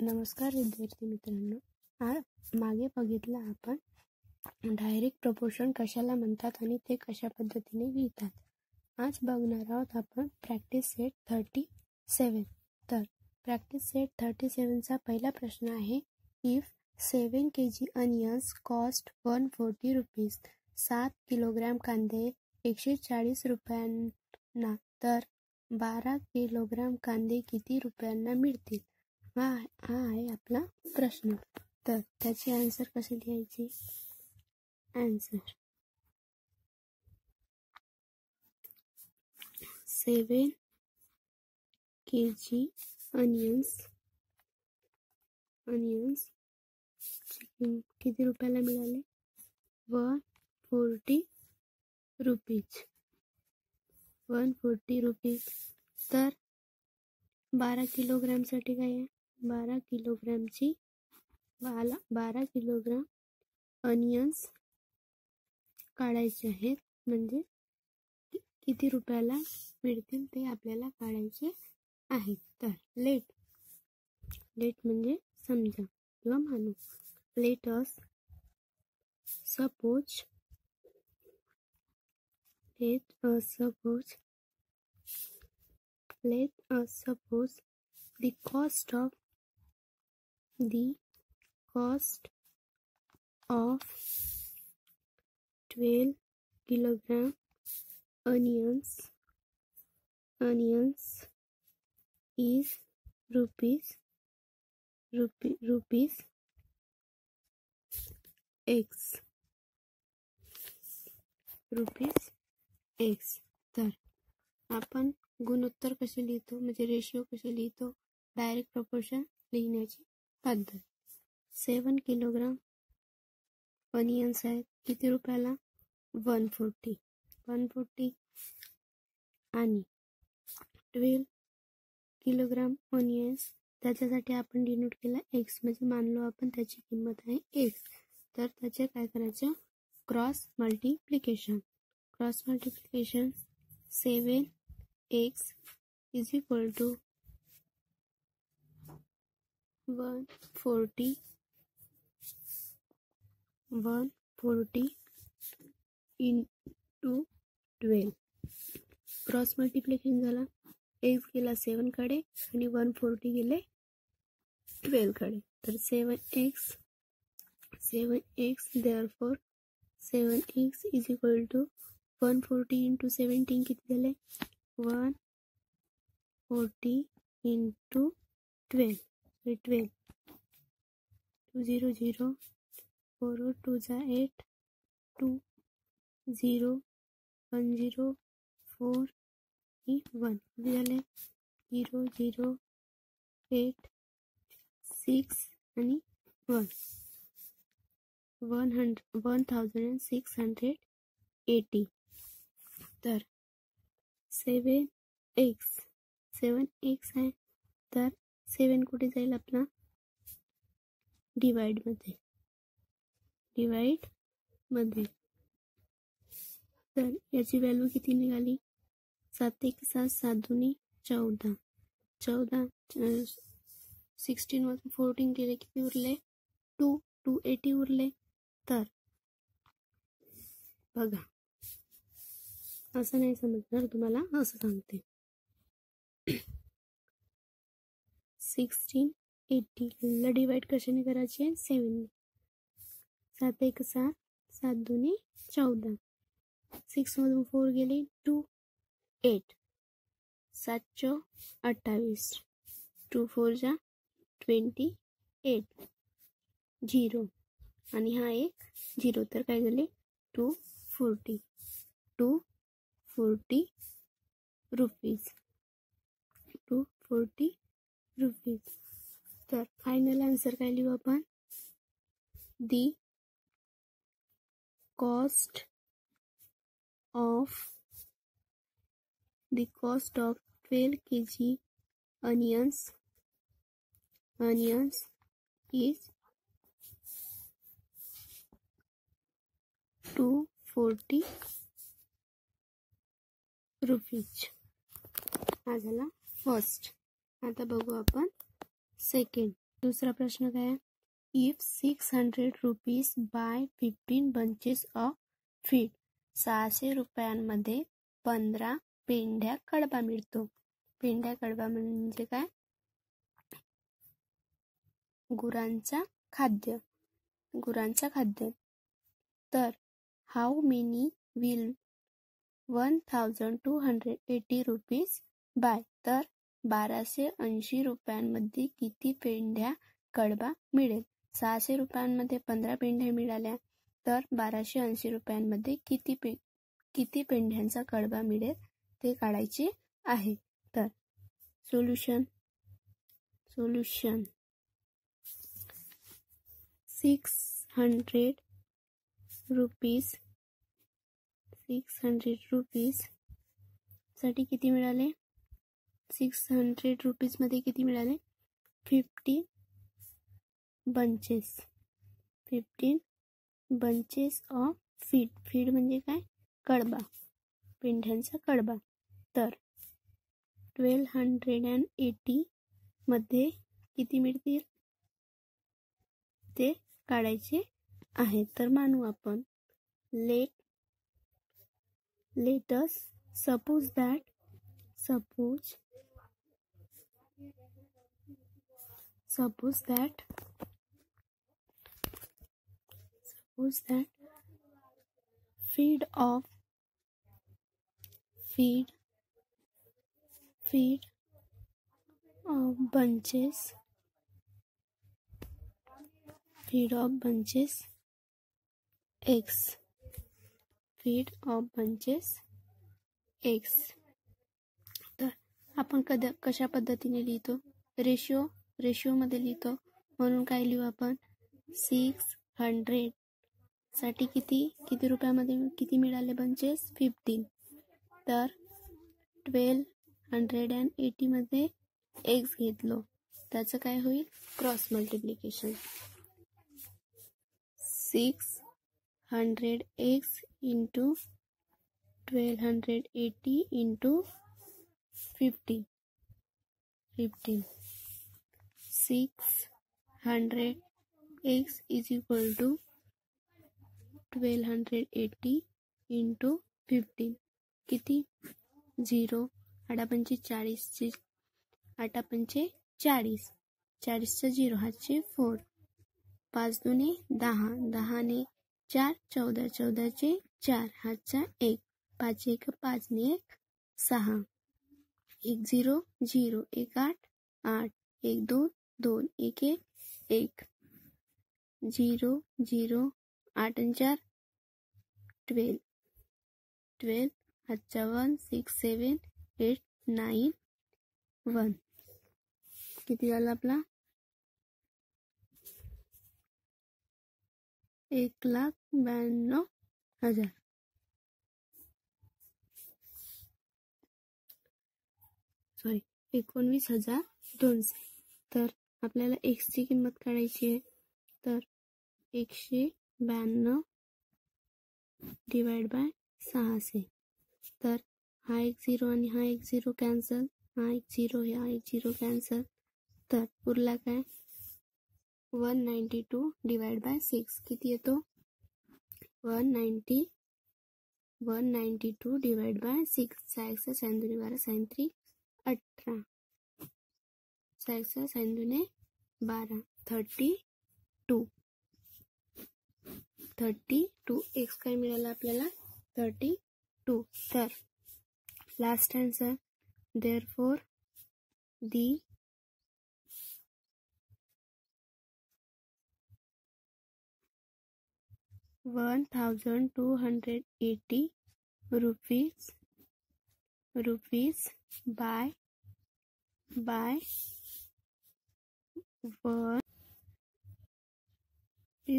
नमस्कार विद्यार्थी मित्रांनो, मागे बघितलं आपण डायरेक्ट प्रपोर्शन कशाला म्हणतात आणि ते कशा पद्धतीने लिहितात. आज बघणार आहोत आपण प्रॅक्टिस सेट 37. तर प्रॅक्टिस सेट 37चा पहिला प्रश्न आहे, if 7 kg onions cost 140 rupees, 7 kilogram कांदे 140 रुपयांना, तर 12 किलोग्रॅम कांदे किती रुपयांना मिळतील. हा आहे आपला प्रश्न. तर त्याची आन्सर कशी लिहायची. आन्सर 7 kg अनियन्स किती रुपयाला मिळाले. 140 रुपीज. 140 रुपीज. तर 12 किलोग्रॅमसाठी काय आहे. 12 किलोग्राम अनियन्स काढायचे आहेत, म्हणजे किती रुपयाला मिळतील ते आपल्याला काढायचे आहेत. तर लेट म्हणजे समजा किंवा मानू. Let us suppose the cost of 12 kilogram onions is rupees x. तर आपण गुणोत्तर कसे लिहितो, म्हणजे रेशिओ कसे लिहितो. डायरेक्ट प्रपोर्शन लिहिण्याची पद्धत. 7 किलोग्राम अनियन्स आहेत, किती रुपयाला. 140 आणि 12 किलोग्राम अनियन्स, त्याच्यासाठी आपण डिनोट केला एक्स, म्हणजे मानलो आपण त्याची किंमत आहे एक्स. तर त्याचे काय करायचं, cross multiplication. 7x is equal to 140 into 12. Cross multiplication झाला. x गेला 7 कडे आणि 140 गेले 12 कडे. तर 7x therefore 7x is equal to 140 into 17 किती झाले. 140 into 12. 2 0 0 4 2 8 2 0 1 0 4 1 किती झाले. 0 0 8 6 आणि 1 1680. तर 7x आहे, तर 7 कुठे जाईल आपला. डिवाइड मध्ये. तर याची व्हॅल्यू किती निघाली. 7 1 7 7 2 14. 16 मधून 14 केले किती उरले. 280 उरले. तर बघा, असं नाही समजणार तुम्हाला, असं सांगते. 1680 ला डिवाइड कशाने करायचे. 7. 7 1 7 7 2 14. 6 मधून 4 गेले. 2 8. 7 28. 2 4 28. 0 आणि हा एक 0. तर काय झाले. 240 रुपीज. 240 रुपीज. तर फायनल आन्सर काय लिहू आपण. दी cost of 12 kg onions is 240 rupees. हा झाला फर्स्ट. आता बघू आपण सेकंड. दुसरा प्रश्न काय आहे? If 600 rupees buy 15 bunches of feed, 600 रुपयांमध्ये 15 पेंढ्या कडबा मिळतो. पेंढ्या कडबा म्हणजे काय? गुरांचा खाद्य. तर how many will 1280 rupees buy, तर 1280 रुपयांमध्ये किती पेंढ्या कडबा मिळेल? 600 रुपयांमध्ये 15 पेंढ्या मिळाल्या, तर 1280 रुपयांमध्ये किती पेंढ्यांचा कडबा मिळेल ते काढायचे आहे. तर सोल्युशन 600 रुपीज साठी किती मिळाले? 600 रुपीज मध्ये किती मिळाले? 15 bunches ऑफ फीड. फीड म्हणजे काय? कडबा, पेंढ्यांचा कडबा. तर 1280 मध्ये किती मिळतील ते काढायचे आहे. तर मानू आपण. Let us suppose that 'feed of bunches X. तर आपण कशा पद्धतीने लिहितो? रेशिओ मध्ये लिहितो. म्हणून काय लिहू आपण? 600 साठी किती रुपयामध्ये किती मिळाले बंचेस? 15. तर 1280 मध्ये एक्स घेतलो, त्याचं काय होईल? Cross multiplication. 600x into 1280 into 15. 600x is equal to 1280 into 15. किती? 0. 8 40, 40चा 0 हातचे 4. 5 दुने 10, 10 ने 4, 14, 14चे 4 हातचा 1. 5 1 5 ने 1 6. 1 0 0 1 8 8 1 2 2 1 1 1 0 0 8 आणि 4 12 12 हातचा 1 6 7 8 9 1. किती झाला आपला? 1,92,000. सॉरी 19,200. तर आपल्याला x ची किंमत काढायची आहे. तर 192 डिवाइड बाय 600. तर हा एक 0 आणि हा एक 0 कॅन्सल, हा एक 0 हा एक 0 कॅन्सल. तर उरला काय? 192 डिवाइड बाय 6 किती येतो? 192 डिवाइड बाय 6. 6 साइन 2 12 साइन 3 18. 6 साइन 2 12 32. x काय मिळाला आपल्याला? 32. तर last answer. Therefore the $1,280 by 1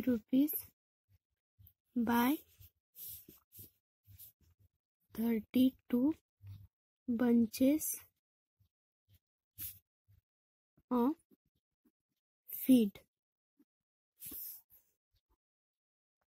rupees by 32 bunches of feed.